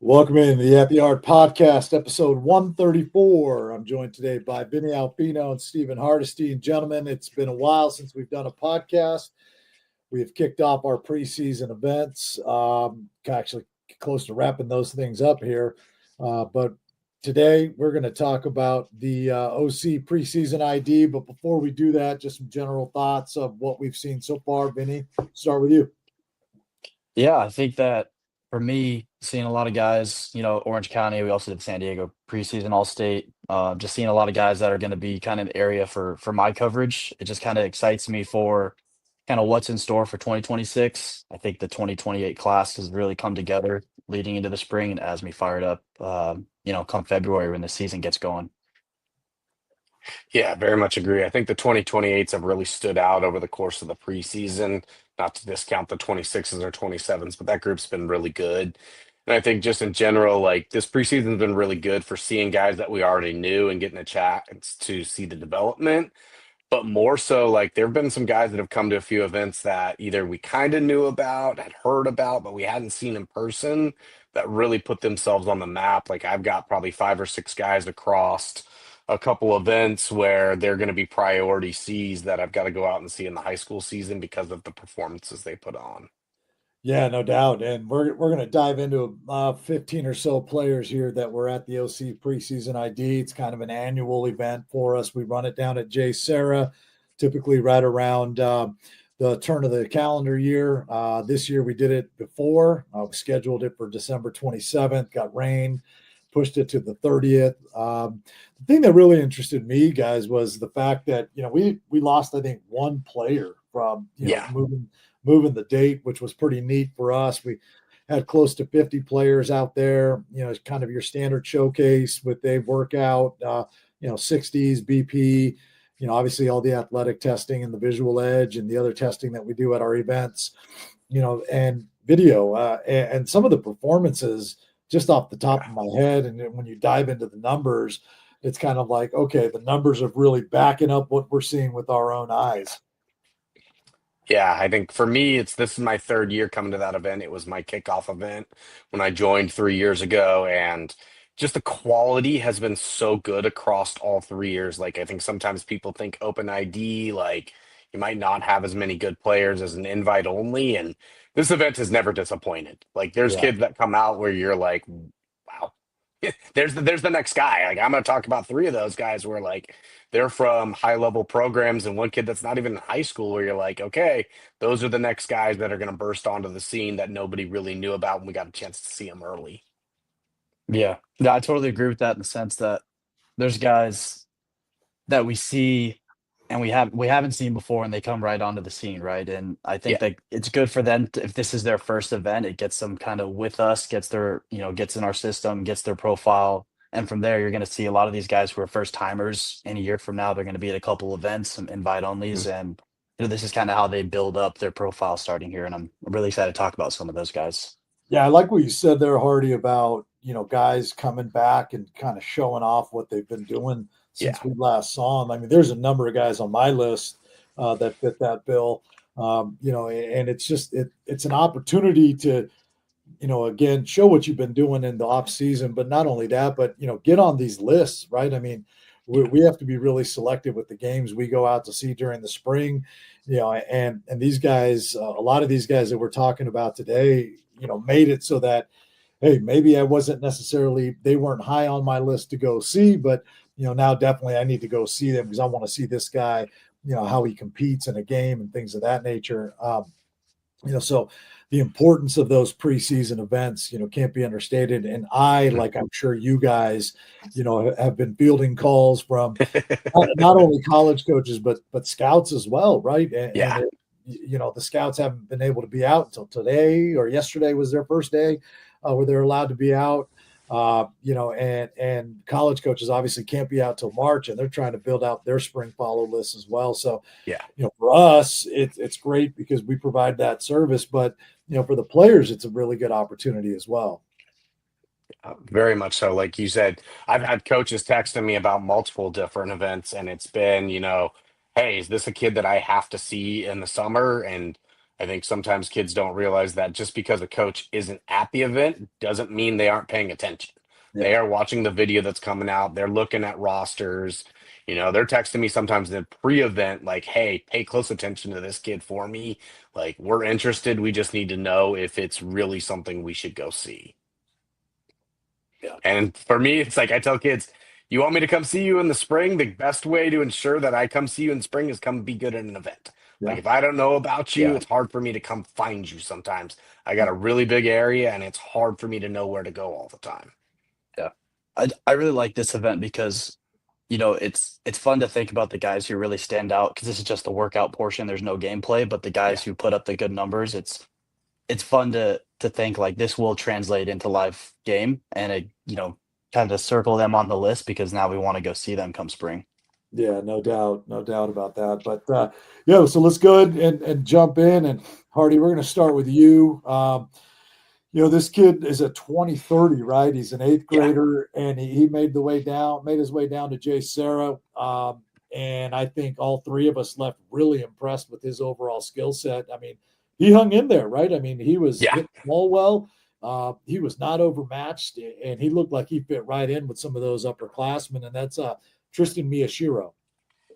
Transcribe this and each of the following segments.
Welcome in to the At the Art Podcast, episode 134. I'm joined today by Vinnie Alfino and Steven Hardesty. And gentlemen, it's been a while since we've done a podcast. We have kicked off our preseason events, actually close to wrapping those things up here. But today we're going to talk about the OC preseason ID. But before we do that, just some general thoughts of what we've seen so far. Vinnie, start with you. Yeah, I think that for me, seeing a lot of guys, Orange County, we also did San Diego preseason all state. Just seeing a lot of guys that are going to be kind of the area for my coverage. It just kind of excites me for kind of what's in store for 2026. I think the 2028 class has really come together leading into the spring and has me fired up, come February when the season gets going. Yeah, very much agree. I think the 2028s have really stood out over the course of the preseason, not to discount the 26s or 27s, but that group's been really good. And I think just in general, like this preseason's been really good for seeing guys that we already knew and getting a chance to see the development. But more so, like there have been some guys that have come to a few events that either we kind of knew about, had heard about, but we hadn't seen in person that really put themselves on the map. Like I've got probably five or six guys across a couple events where they're going to be priority C's that I've got to go out and see in the high school season because of the performances they put on. Yeah, no doubt. And we're going to dive into 15 or so players here that were at the OC preseason ID. It's kind of an annual event for us. We run it down at 𝐘𝐸𝐢𝐬𝐬𝐿, typically right around the turn of the calendar year. This year we did it before. We scheduled it for December 27th, got rain, pushed it to the 30th. The thing that really interested me, guys, was the fact that, we lost, I think, one player from, Yeah. moving the date, which was pretty neat for us. We had close to 50 players out there, it's kind of your standard showcase with a workout, 60s, BP, obviously all the athletic testing and the visual edge and the other testing that we do at our events, and video, and some of the performances just off the top of my head. And when you dive into the numbers, it's kind of like, okay, the numbers are really backing up what we're seeing with our own eyes. Yeah, I think for me, this is my third year coming to that event. It was my kickoff event when I joined 3 years ago, and just the quality has been so good across all 3 years. Like I think sometimes people think open ID, like you might not have as many good players as an invite only, and this event has never disappointed. Like there's Yeah. kids that come out where you're like, wow, there's the next guy. Like I'm gonna talk about three of those guys where like they're from high level programs, and one kid that's not even in high school where you're like, okay, those are the next guys that are gonna burst onto the scene that nobody really knew about, and we got a chance to see them early. Yeah, I totally agree with that in the sense that there's guys that we see and we haven't seen before and they come right onto the scene, right? And I think Yeah. that it's good for them if this is their first event, it gets them kind of with us, gets their, gets in our system, gets their profile. And from there, you're going to see a lot of these guys who are first timers. In a year from now, they're going to be at a couple events, some invite onlys, and this is kind of how they build up their profile starting here. And I'm really excited to talk about some of those guys. Yeah, I like what you said there, Hardy, about guys coming back and kind of showing off what they've been doing Yeah. since we last saw them. I mean, there's a number of guys on my list that fit that bill. And it's just it's an opportunity to again show what you've been doing in the off season, but not only that, but get on these lists, right? I mean, we have to be really selective with the games we go out to see during the spring, and these guys, a lot of these guys that we're talking about today, made it so that, hey, maybe I wasn't necessarily, they weren't high on my list to go see, but now definitely I need to go see them because I want to see this guy, how he competes in a game and things of that nature. So the importance of those preseason events, can't be understated. And like I'm sure you guys, have been fielding calls from not only college coaches, but scouts as well, right? Yeah. The scouts haven't been able to be out until today or yesterday was their first day where they're allowed to be out. And college coaches obviously can't be out till March, and they're trying to build out their spring follow list as well. So, Yeah. For us, it's great because we provide that service, but for the players, it's a really good opportunity as well. Very much so. Like you said, I've had coaches texting me about multiple different events, and it's been, hey, is this a kid that I have to see in the summer? And I think sometimes kids don't realize that just because a coach isn't at the event doesn't mean they aren't paying attention. Yeah. They are watching the video that's coming out. They're looking at rosters. They're texting me sometimes in the pre-event, like, hey, pay close attention to this kid for me. Like, we're interested. We just need to know if it's really something we should go see. Yeah. And for me, it's like I tell kids, you want me to come see you in the spring? The best way to ensure that I come see you in spring is come be good at an event. Like Yeah. if I don't know about you, Yeah. it's hard for me to come find you sometimes. I got a really big area and it's hard for me to know where to go all the time. Yeah. I really like this event because, it's fun to think about the guys who really stand out because this is just the workout portion. There's no gameplay, but the guys who put up the good numbers, it's fun to think like this will translate into live game and kind of circle them on the list because now we want to go see them come spring. Yeah, no doubt about that. But yeah, so let's go ahead and jump in. And Hardy, we're going to start with you. This kid is a 2030, right? He's an eighth grader, and he made his way down to 𝐘𝐸𝐢𝐬𝐬𝐿. And I think all three of us left really impressed with his overall skill set. I mean, he hung in there, right? I mean, he was hitting the ball well. He was not overmatched, and he looked like he fit right in with some of those upperclassmen. And that's Tristan Miyashiro.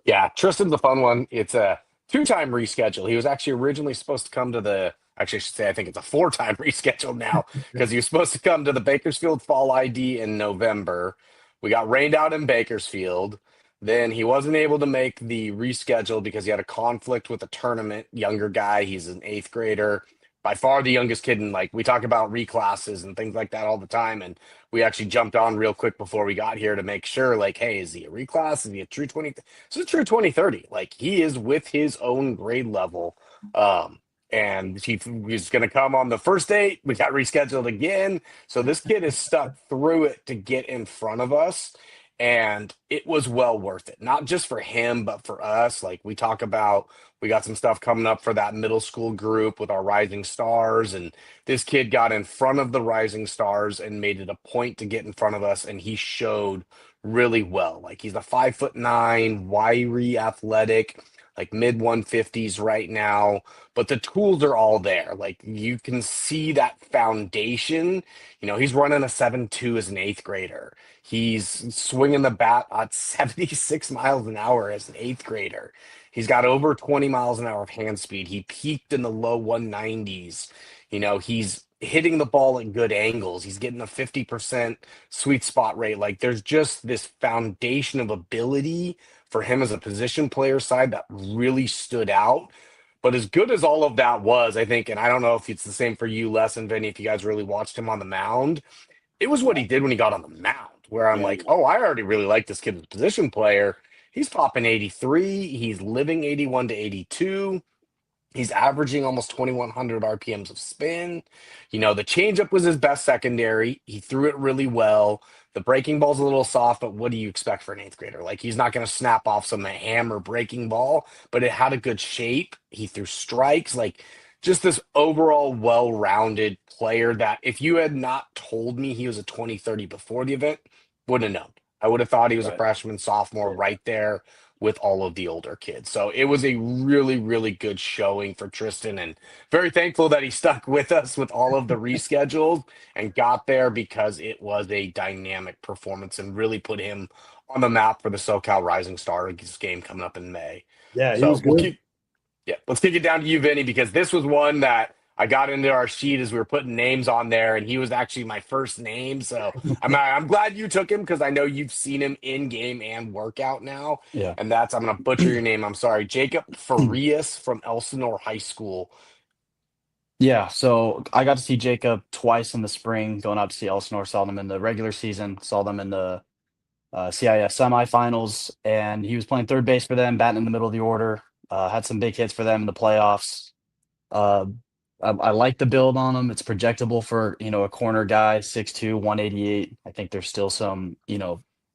Yeah, Tristan's a fun one. It's a 2-time reschedule. He was actually originally supposed to come to actually, I should say, I think it's a 4-time reschedule now because he was supposed to come to the Bakersfield Fall ID in November. We got rained out in Bakersfield. Then he wasn't able to make the reschedule because he had a conflict with a tournament. Younger guy, he's an eighth grader, by far the youngest kid. And like we talk about reclasses and things like that all the time. And we actually jumped on real quick before we got here to make sure, like, hey, is he a reclass? Is he a true 20? So it's a true 2030. Like he is with his own grade level. And he was going to come on the first date. We got rescheduled again. So this kid is stuck through it to get in front of us. And it was well worth it, not just for him, but for us. Like we talk about, we got some stuff coming up for that middle school group with our rising stars. And this kid got in front of the rising stars and made it a point to get in front of us. And he showed really well. Like he's a 5'9", wiry, athletic, like mid 150s right now, but the tools are all there. Like you can see that foundation. He's running a 7.2 as an eighth grader. He's swinging the bat at 76 miles an hour as an eighth grader. He's got over 20 miles an hour of hand speed. He peaked in the low 190s. He's hitting the ball at good angles. He's getting a 50% sweet spot rate. Like there's just this foundation of ability for him as a position player side that really stood out. But as good as all of that was, I think, and I don't know if it's the same for you, Les and Vinny, if you guys really watched him on the mound, it was what he did when he got on the mound, where I'm like, oh, I already really like this kid as a position player. He's popping 83. He's living 81 to 82. He's averaging almost 2,100 RPMs of spin. The changeup was his best secondary. He threw it really well. The breaking ball's a little soft, but what do you expect for an eighth grader? Like, he's not going to snap off some hammer breaking ball, but it had a good shape. He threw strikes. Like, just this overall well-rounded player that if you had not told me he was a 2030 before the event, wouldn't have known. I would have thought he was a freshman, sophomore right there with all of the older kids. So it was a really, really good showing for Tristan, and very thankful that he stuck with us with all of the reschedules and got there because it was a dynamic performance and really put him on the map for the SoCal Rising Stars game coming up in May. Yeah, he So was good. let's kick it down to you, Vinny, because this was one that I got into our sheet as we were putting names on there, and he was actually my first name. So I'm glad you took him because I know you've seen him in game and workout now. Yeah. And I'm going to butcher your name. I'm sorry. Jacob Farias from Elsinore High School. Yeah, so I got to see Jacob twice in the spring, going out to see Elsinore, saw them in the regular season, saw them in the CIS semifinals, and he was playing third base for them, batting in the middle of the order, had some big hits for them in the playoffs. I like the build on him. It's projectable for, a corner guy, 6'2", 188. I think there's still some,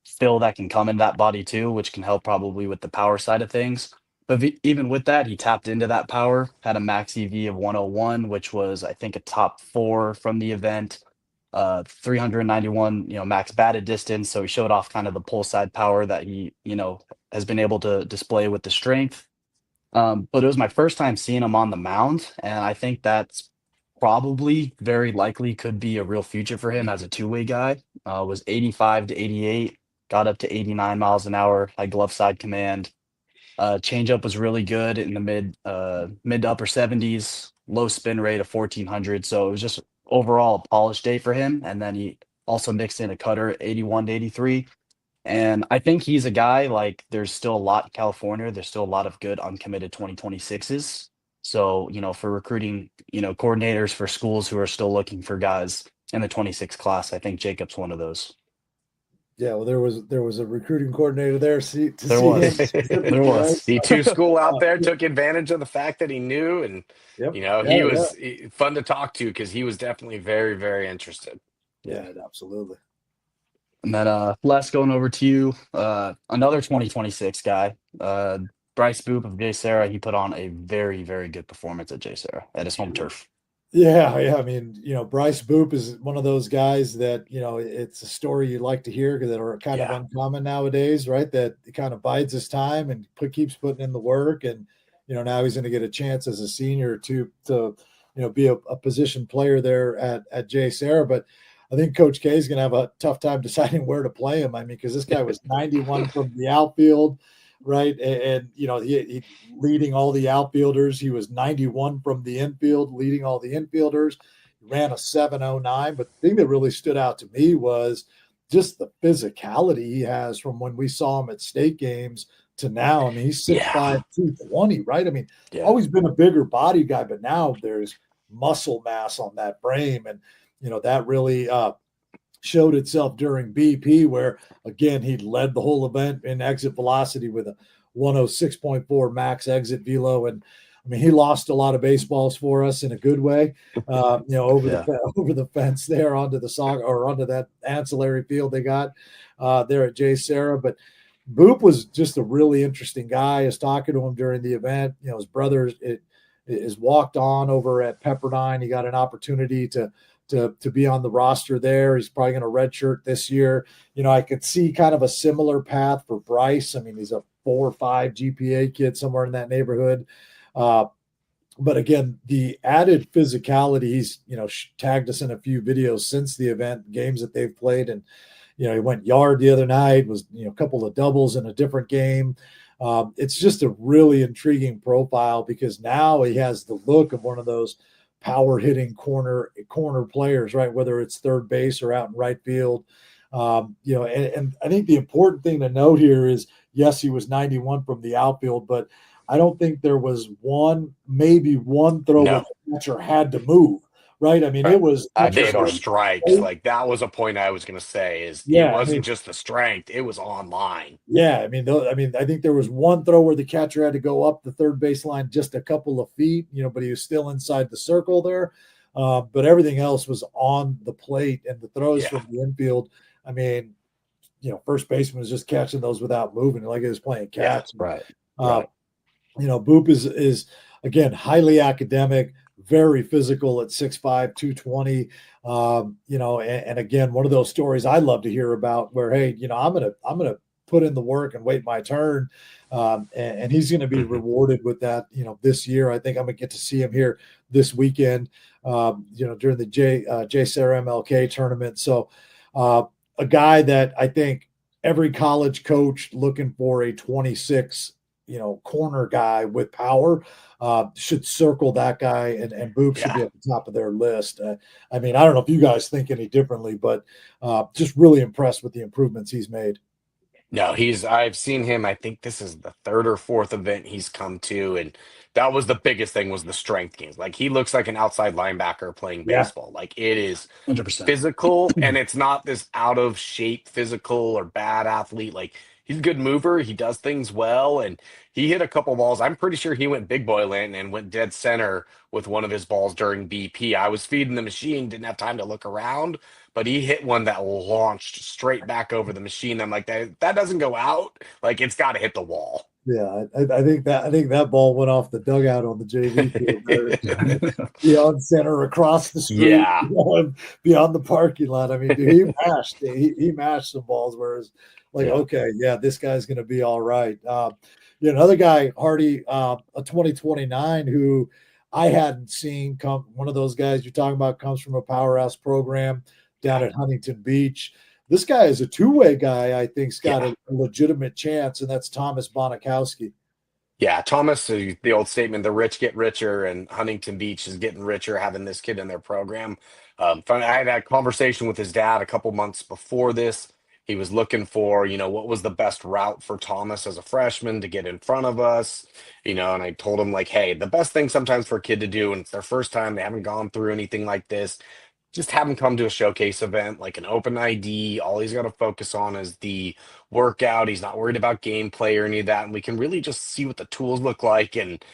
fill that can come in that body too, which can help probably with the power side of things. But even with that, he tapped into that power, had a max EV of 101, which was, I think, a top 4 from the event, 391, max batted distance. So he showed off kind of the pull side power that he, has been able to display with the strength. But it was my first time seeing him on the mound, and I think that's probably very likely could be a real future for him as a two-way guy. Was 85 to 88, got up to 89 miles an hour, had glove side command. Changeup was really good in the mid to upper 70s, low spin rate of 1400. So it was just overall a polished day for him. And then he also mixed in a cutter at 81 to 83. And I think he's a guy like there's still a lot in California. There's still a lot of good uncommitted 2026s. So, for recruiting, coordinators for schools who are still looking for guys in the 26 class, I think Jacob's one of those. Yeah, well, there was a recruiting coordinator there There see him was. specifically, There right? was. D2 school out Uh, there took advantage of the fact that he knew, and yep. he Yeah, yeah. was fun to talk to because he was definitely very, very interested. Yeah, absolutely. And then Les, going over to you, another 2026 guy, Bryce Boop of 𝐘𝐸𝐢𝐬𝐤. He put on a very, very good performance at 𝐘𝐸𝐸𝐬 at his home turf. Yeah, yeah. I mean, Bryce Boop is one of those guys that, it's a story you like to hear that are kind of Yeah. uncommon nowadays, right? That it kind of bides his time and keeps putting in the work. And, now he's going to get a chance as a senior to be a position player there at 𝐘𝐸𝐸𝐬𝐿. But I think Coach K is going to have a tough time deciding where to play him. I mean, because this guy was 91 from the outfield, right? And he leading all the outfielders. He was 91 from the infield, leading all the infielders. He ran a 7.09. But the thing that really stood out to me was just the physicality he has from when we saw him at state games to now. I mean, he's 6'5", 220, right? I mean, always been a bigger body guy, but now there's muscle mass on that frame. And, that really showed itself during BP, where again he led the whole event in exit velocity with a 106.4 max exit velo. And I mean, he lost a lot of baseballs for us in a good way, over the fence there onto the or onto that ancillary field they got there at 𝐘𝐸𝐸𝐬𝐿. But Boop was just a really interesting guy. I was talking to him during the event. His brother is walked on over at Pepperdine. He got an opportunity to be on the roster there. He's probably going to redshirt this year. I could see kind of a similar path for Bryce. I mean, he's a 4 or 5 GPA kid, somewhere in that neighborhood. But again, the added physicality, he's, tagged us in a few videos since the event, games that they've played. And, he went yard the other night, was, a couple of doubles in a different game. It's just a really intriguing profile because now he has the look of one of those power hitting corner players, right? Whether it's third base or out in right field. And I think the important thing to note here is, yes, he was 91 from the outfield, but I don't think there was maybe one throw where the catcher had to move, right? I mean, it was they were strikes. Like that was a point I was going to say it wasn't just the strength; it was on line. Yeah, I mean, I think there was one throw where the catcher had to go up the third baseline just a couple of feet, but he was still inside the circle there. But everything else was on the plate, and the throws from the infield. I mean, first baseman was just catching those without moving, like he was playing catch. Right. Boop is again highly academic, very physical at 6'5", 220. And again, one of those stories I love to hear about where, hey, I'm gonna put in the work and wait my turn. And he's going to be rewarded with that, this year. I think I'm going to get to see him here this weekend, during the 𝐗∗ tournament. So a guy that I think every college coach looking for a 26, corner guy with power should circle that guy, and Boop should be at the top of their list. I mean, I don't know if you guys think any differently, but just really impressed with the improvements he's made. No, I've seen him. I think this is the 3rd or 4th event he's come to. And that was the biggest thing, was the strength games. Like he looks like an outside linebacker playing baseball. Like it is 100%. physical, and it's not this out of shape physical or bad athlete. Like he's a good mover. He does things well, and he hit a couple balls. I'm pretty sure he went big boy land and went dead center with one of his balls during BP. I was feeding the machine, didn't have time to look around, but he hit one that launched straight back over the machine. I'm like, that doesn't go out. Like it's got to hit the wall. I think that ball went off the dugout on the JV field there, beyond center across the street, Yeah. beyond the parking lot. I mean, dude, he mashed some balls. Whereas, like, Yeah. okay, yeah, this guy's going to be all right. Another guy, Hardy, a 2029 who I hadn't seen come. One of those guys you're talking about comes from a powerhouse program down at Huntington Beach. This guy is a two-way guy. I think's got a legitimate chance, and that's Thomas Bonikowski. Yeah, Thomas, the old statement, the rich get richer, and Huntington Beach is getting richer having this kid in their program. I had a conversation with his dad a couple months before this. He was looking for, what was the best route for Thomas as a freshman to get in front of us, and I told him, like, hey, the best thing sometimes for a kid to do, and it's their first time, they haven't gone through anything like this, just have him come to a showcase event, like an open ID. All he's got to focus on is the workout. He's not worried about gameplay or any of that. And we can really just see what the tools look like. And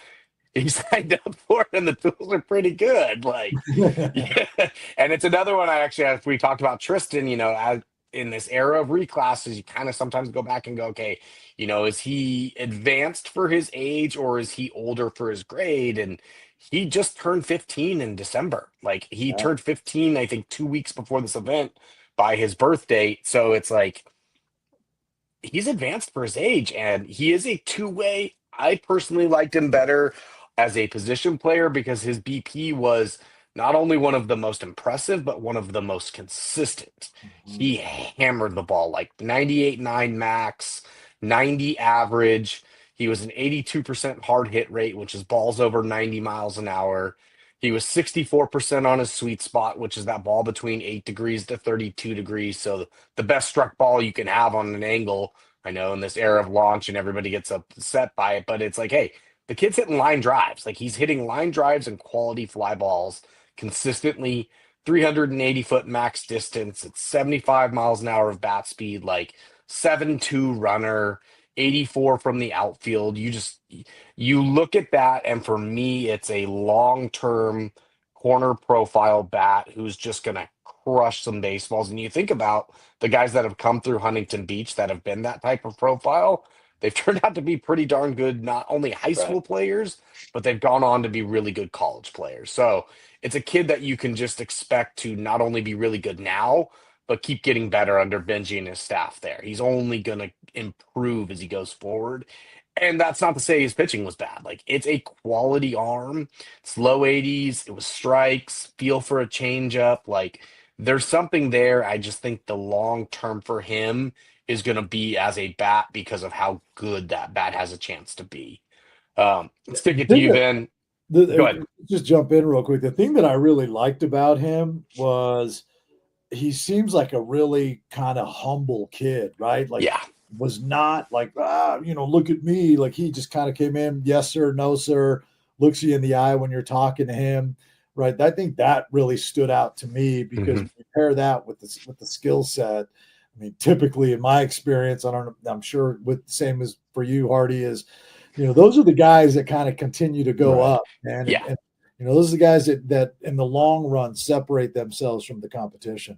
he signed up for it, and the tools are pretty good. Like, yeah. And it's another one as we talked about Tristan, as in this era of reclasses, you kind of sometimes go back and go, okay, is he advanced for his age or is he older for his grade? And he just turned 15 in December. Like, he turned 15, I think, 2 weeks before this event by his birth date. So it's like, he's advanced for his age, and he is a two-way. I personally liked him better as a position player because his BP was not only one of the most impressive, but one of the most consistent. He hammered the ball like 98.9 max, 90 average. He was an 82% hard hit rate, which is balls over 90 miles an hour. He was 64% on his sweet spot, which is that ball between 8 degrees to 32 degrees. So the best struck ball you can have on an angle. I know in this era of launch and everybody gets upset by it, but it's like, hey, the kid's hitting line drives. Like, he's hitting line drives and quality fly balls consistently, 380-foot max distance. It's 75 miles an hour of bat speed, like 7.2 runner, 84 from the outfield. You look at that, and for me, it's a long-term corner profile bat who's just going to crush some baseballs. And you think about the guys that have come through Huntington Beach that have been that type of profile, they've turned out to be pretty darn good, not only high school players, but they've gone on to be really good college players. So it's a kid that you can just expect to not only be really good now, but keep getting better under Benji and his staff there. He's only going to improve as he goes forward. And that's not to say his pitching was bad. Like, it's a quality arm. It's low 80s. It was strikes, feel for a changeup. Like, there's something there. I just think the long term for him is going to be as a bat because of how good that bat has a chance to be. Stick it to you, Ben. Go ahead. Just jump in real quick. The thing that I really liked about him was he seems like a really kind of humble kid, right? Like, was not like, look at me. Like, he just kind of came in, yes, sir, no, sir, looks you in the eye when you're talking to him, right? I think that really stood out to me because you pair that with the skill set. I mean, typically in my experience, I'm sure with the same as for you, Hardy, is, those are the guys that kind of continue to go up, man. And, those are the guys that in the long run separate themselves from the competition.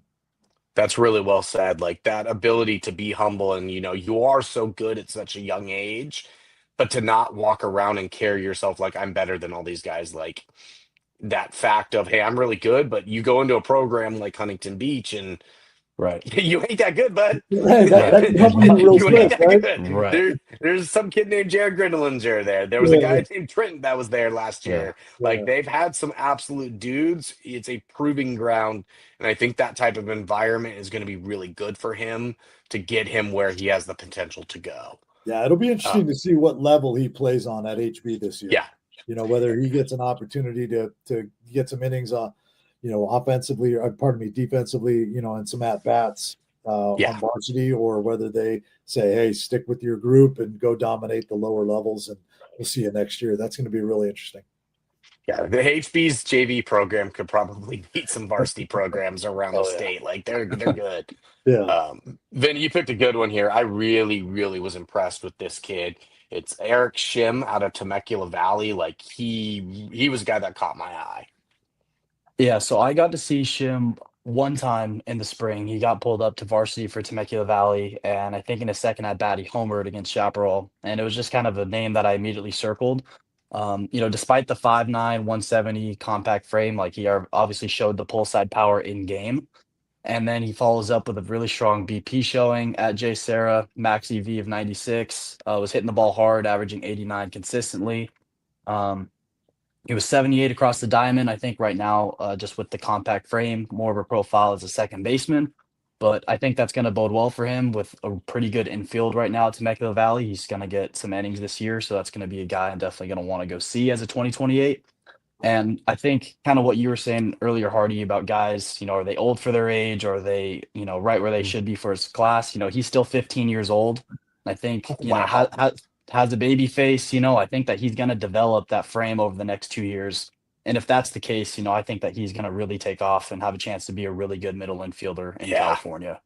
That's really well said. Like, that ability to be humble and, you are so good at such a young age, but to not walk around and carry yourself like I'm better than all these guys. Like, that fact of, hey, I'm really good, but you go into a program like Huntington Beach and you ain't that good, bud. That can help you real You ain't quick, that right? good. There's some kid named Jared Grindelinger there. There was a guy named Trenton that was there last year. Like, they've had some absolute dudes. It's a proving ground, and I think that type of environment is going to be really good for him to get him where he has the potential to go. Yeah, it'll be interesting to see what level he plays on at HB this year. Yeah. Whether he gets an opportunity to get some innings on, offensively, or defensively, and some at bats on varsity, or whether they say, hey, stick with your group and go dominate the lower levels, and we'll see you next year. That's going to be really interesting. Yeah, the HB's JV program could probably beat some varsity programs around the state. Like, they're good. Vin, you picked a good one here. I really, really was impressed with this kid. It's Eric Shim out of Temecula Valley. Like, he was a guy that caught my eye. Yeah, so I got to see Shim one time in the spring, he got pulled up to varsity for Temecula Valley, and I think in his second at bat, he homered against Chaparral, and it was just kind of a name that I immediately circled. Despite the 5'9", 170 compact frame, like obviously showed the pull side power in game. And then he follows up with a really strong BP showing at 𝐘𝐸𝐢𝐬𝐬𝐿 max EV of 96, was hitting the ball hard, averaging 89 consistently. Um, he was 78 across the diamond. I think right now, just with the compact frame, more of a profile as a second baseman. But I think that's going to bode well for him with a pretty good infield right now at Temecula Valley. He's going to get some innings this year, so that's going to be a guy I'm definitely going to want to go see as a 2028. And I think kind of what you were saying earlier, Hardy, about guys, are they old for their age? Or are they, right where they should be for his class? He's still 15 years old. And I think, Wow. has a baby face, I think that he's going to develop that frame over the next 2 years. And if that's the case, I think that he's going to really take off and have a chance to be a really good middle infielder in Yeah. California.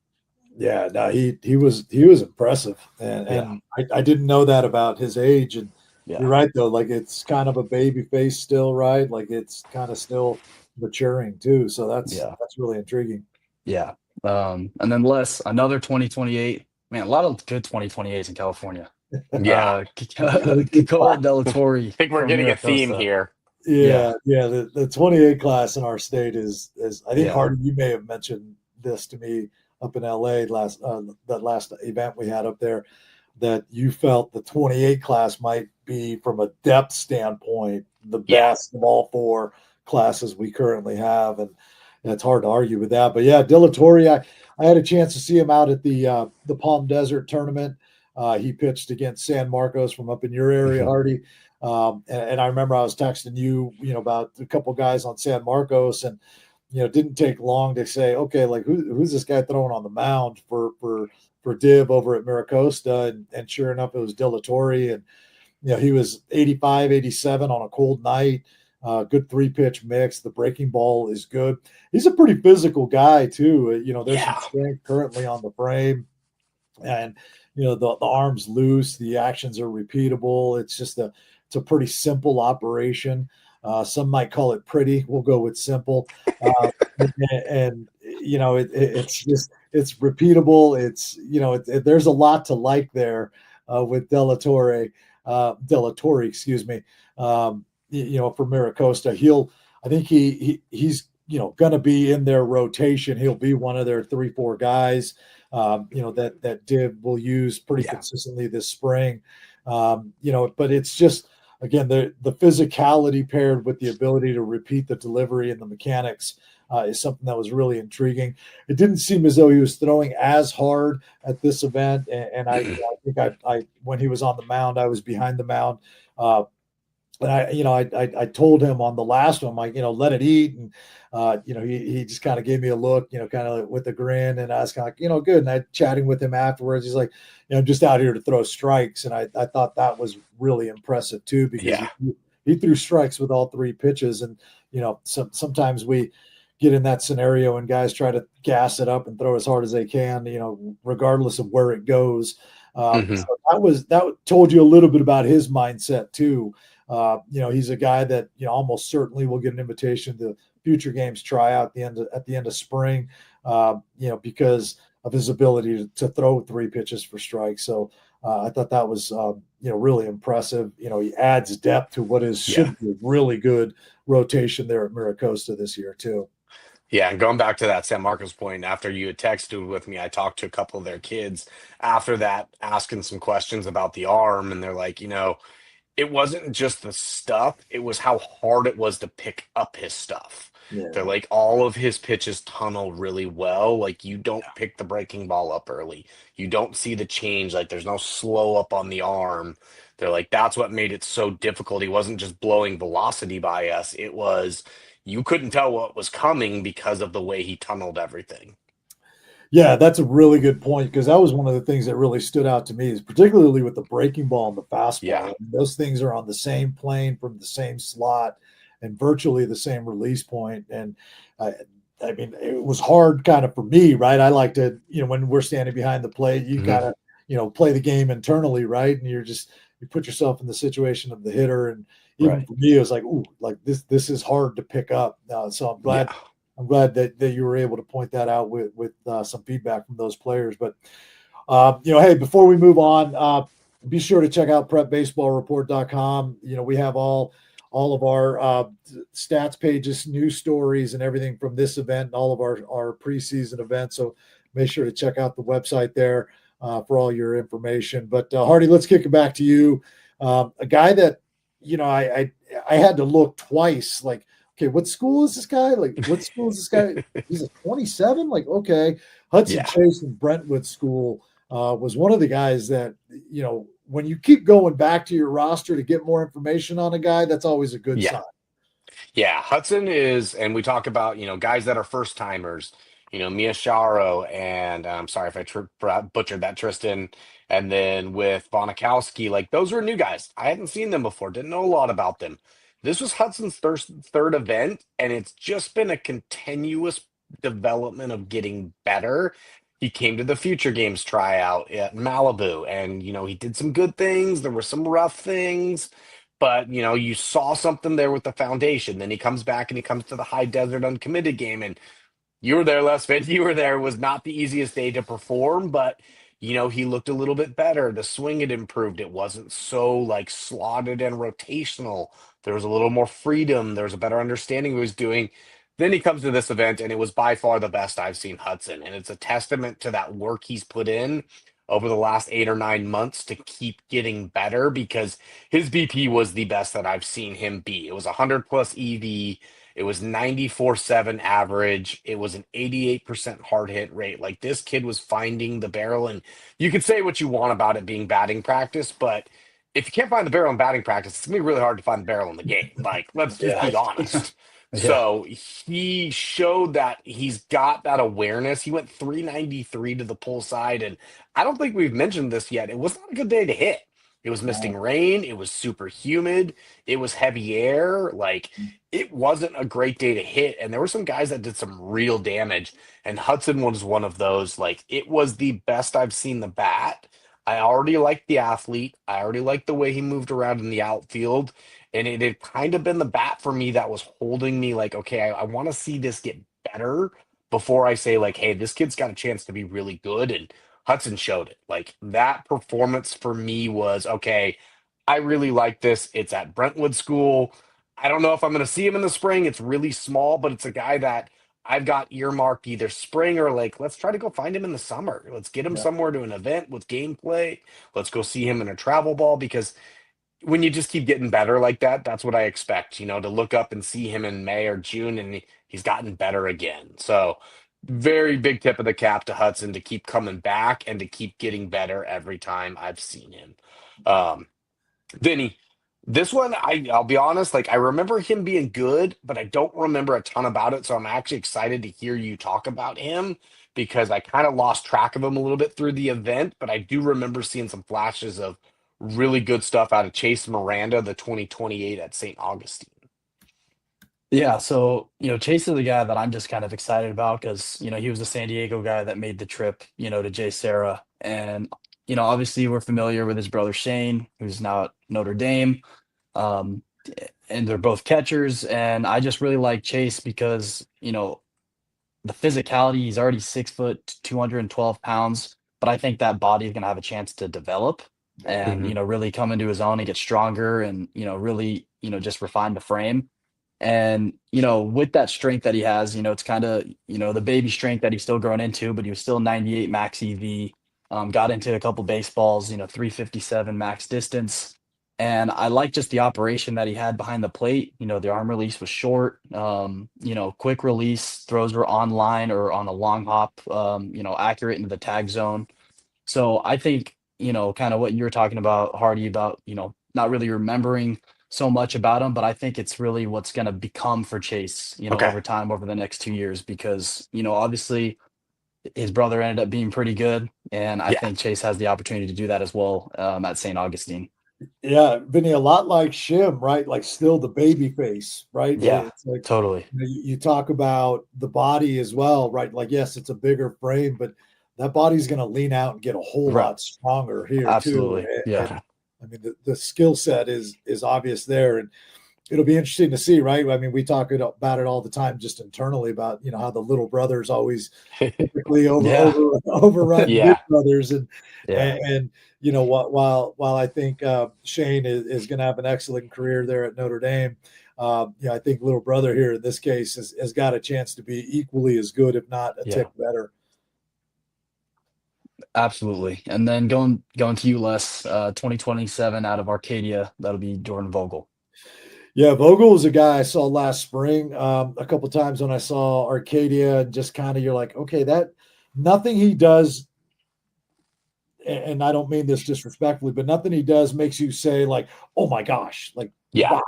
Yeah, no, he was impressive, and Yeah. I didn't know that about his age. And Yeah. you're right though, like it's kind of a baby face still, right? Like it's kind of still maturing too. So that's really intriguing. Yeah. And then another 2028, man, a lot of good 2028s in California. Yeah. 𝐘𝐸𝐿 Delatorre I think we're from getting a theme Miracosta. here. Yeah. The 28 class in our state is I think Yeah. Hardy, you may have mentioned this to me up in LA that last event we had up there, that you felt the 28 class might be, from a depth standpoint, the Yeah. best of all four classes we currently have. And it's hard to argue with that. But yeah, Delatorre, I had a chance to see him out at the Palm Desert tournament. He pitched against San Marcos from up in your area, Mhm. Hardy. And I remember I was texting you, about a couple guys on San Marcos, and it didn't take long to say, okay, like who's this guy throwing on the mound for Div over at Miracosta, and sure enough, it was Delatorre, and he was 85, 87 on a cold night. Good 3-pitch mix. The breaking ball is good. He's a pretty physical guy too. There's some strength currently on the frame, and the arm's loose. The actions are repeatable. It's just it's a pretty simple operation. Some might call it pretty. We'll go with simple. And it's repeatable. There's a lot to like there with Delatorre, excuse me. For Miracosta, I think he's going to be in their rotation. He'll be one of their 3-4 guys, that Div will use pretty consistently this spring. But it's just, again, the physicality paired with the ability to repeat the delivery and the mechanics is something that was really intriguing. It didn't seem as though he was throwing as hard at this event, and I think I when he was on the mound, I was behind the mound. And I told him on the last one, like, let it eat. And, he just kind of gave me a look, kind of with a grin. And I was kind of like, good. And I chatting with him afterwards. He's like, I'm just out here to throw strikes. And I thought that was really impressive too, because he threw strikes with all 3 pitches. And, sometimes we get in that scenario and guys try to gas it up and throw as hard as they can, regardless of where it goes. So that told you a little bit about his mindset too. He's a guy that almost certainly will get an invitation to future games tryout at the end of spring, because of his ability to throw 3 pitches for strikes. So I thought that was really impressive. He adds depth to what should be a really good rotation there at Miracosta this year too. Yeah, and going back to that San Marcos point, after you had texted with me, I talked to a couple of their kids after that, asking some questions about the arm, and they're like, it wasn't just the stuff, it was how hard it was to pick up his stuff. Yeah. They're like, all of his pitches tunnel really well. Like, you don't pick the breaking ball up early. You don't see the change. Like, there's no slow up on the arm. They're like, that's what made it so difficult. He wasn't just blowing velocity by us. It was, you couldn't tell what was coming because of the way he tunneled everything. Yeah, that's a really good point, because that was one of the things that really stood out to me, is particularly with the breaking ball and the fastball. Yeah. Those things are on the same plane from the same slot and virtually the same release point. And I mean, it was hard kind of for me, right? I like to, when we're standing behind the plate, you gotta, play the game internally, right? And you put yourself in the situation of the hitter. And even for me, it was like, ooh, like this is hard to pick up. So I'm glad I'm glad that you were able to point that out with some feedback from those players. But hey, before we move on, be sure to check out prepbaseballreport.com. We have all of our stats pages, news stories, and everything from this event and all of our preseason events. So make sure to check out the website there for all your information. But Hardy, let's kick it back to you. A guy that I had to look twice. Like, okay, what school is this guy? Like, what school is this guy? He's a 27. Like, okay, Hudson Chase from Brentwood School was one of the guys that when you keep going back to your roster to get more information on a guy, that's always a good sign. Yeah, Hudson is, and we talk about, guys that are first timers, Mia Sharo, and I'm sorry if I butchered that, Tristan, and then with Bonikowski, like those were new guys. I hadn't seen them before, didn't know a lot about them. This was Hudson's third event, and it's just been a continuous development of getting better. He came to the Future Games tryout at Malibu, and he did some good things. There were some rough things, but you saw something there with the foundation. Then he comes back and he comes to the High Desert Uncommitted game, and you were there, Les Fit. You were there. It was not the easiest day to perform, but he looked a little bit better. The swing had improved. It wasn't so like slotted and rotational. There was a little more freedom. There was a better understanding of what he was doing. Then he comes to this event, and it was by far the best I've seen Hudson. And it's a testament to that work he's put in over the last 8 or 9 months to keep getting better, because his BP was the best that I've seen him be. It was 100 plus EV. It was 94.7 average. It was an 88% hard hit rate. Like, this kid was finding the barrel, and you could say what you want about it being batting practice, but if you can't find the barrel in batting practice, it's gonna be really hard to find the barrel in the game. Like, let's just be honest. So he showed that he's got that awareness. He went 393 to the pull side, and I don't think we've mentioned this yet. It was not a good day to hit. It was misting rain. It was super humid. It was heavy air. Like, it wasn't a great day to hit. And there were some guys that did some real damage. And Hudson was one of those. Like, it was the best I've seen the bat. I already liked the athlete. I already liked the way he moved around in the outfield. And it had kind of been the bat for me that was holding me like, okay, I want to see this get better before I say, like, hey, this kid's got a chance to be really good. And Hudson showed it. Like, that performance for me was, okay, I really like this. It's at Brentwood School. I don't know if I'm going to see him in the spring. It's really small, but it's a guy that I've got earmarked either spring or like, let's try to go find him in the summer. Let's get him somewhere to an event with gameplay. Let's go see him in a travel ball, because when you just keep getting better like that, that's what I expect, to look up and see him in May or June, and he's gotten better again. So very big tip of the cap to Hudson to keep coming back and to keep getting better every time I've seen him. Vinny, this one, I'll be honest, like, I remember him being good, but I don't remember a ton about it. So I'm actually excited to hear you talk about him, because I kind of lost track of him a little bit through the event, but I do remember seeing some flashes of really good stuff out of Chase Miranda, the 2028 at St. Augustine. Yeah, so, Chase is the guy that I'm just kind of excited about, because, he was a San Diego guy that made the trip, to JSerra. And, obviously we're familiar with his brother Shane, who's now at Notre Dame. And they're both catchers. And I just really like Chase because, the physicality, he's already 6 foot, 212 pounds, but I think that body is going to have a chance to develop and, really come into his own and get stronger and, really, just refine the frame. And, with that strength that he has, it's kind of, the baby strength that he's still growing into, but he was still 98 max EV, got into a couple baseballs, 357 max distance. And I like just the operation that he had behind the plate. The arm release was short, quick release, throws were on line or on a long hop, accurate into the tag zone. So I think, kind of what you were talking about, Hardy, about, not really remembering so much about him, but I think it's really what's going to become for Chase, over time, over the next 2 years, because, obviously his brother ended up being pretty good. And I think Chase has the opportunity to do that as well at St. Augustine. Yeah, Vinny, a lot like Shim, right? Like, still the baby face, right? Yeah, it's like, totally. You talk about the body as well, right? Like, yes, it's a bigger frame, but that body's going to lean out and get a whole lot stronger here. Absolutely. Too. Yeah. I mean, the skill set is obvious there. And it'll be interesting to see, right? I mean, we talk about it all the time, just internally, about how the little brothers always typically Yeah. overrun big Yeah. brothers, Yeah. and while I think Shane is going to have an excellent career there at Notre Dame, I think little brother here in this case has got a chance to be equally as good, if not a tick better. Absolutely. And then going to you, Les, 2027 out of Arcadia, that'll be Jordan Vogel. Yeah, Vogel was a guy I saw last spring a couple times when I saw Arcadia, and just kind of you're like, okay, that nothing he does, and I don't mean this disrespectfully, but nothing he does makes you say like, oh my gosh, like Yeah. wow.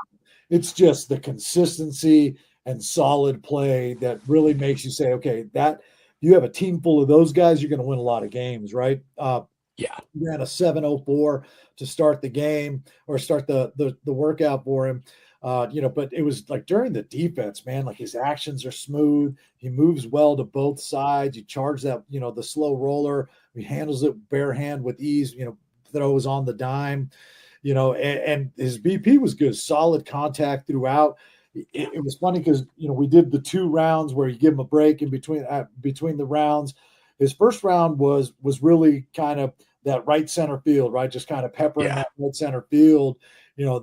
It's just the consistency and solid play that really makes you say, okay, that you have a team full of those guys, you're going to win a lot of games, right? Yeah. He ran a 7:04 to start the game or start the workout for him. But it was like during the defense, man, like his actions are smooth. He moves well to both sides. He charges that, the slow roller. He handles it bare hand with ease, throws on the dime, and his BP was good, solid contact throughout. It was funny because, we did the 2 rounds where you give him a break in between the rounds. His first round was really kind of that right center field, right? Just kind of peppering that right center field.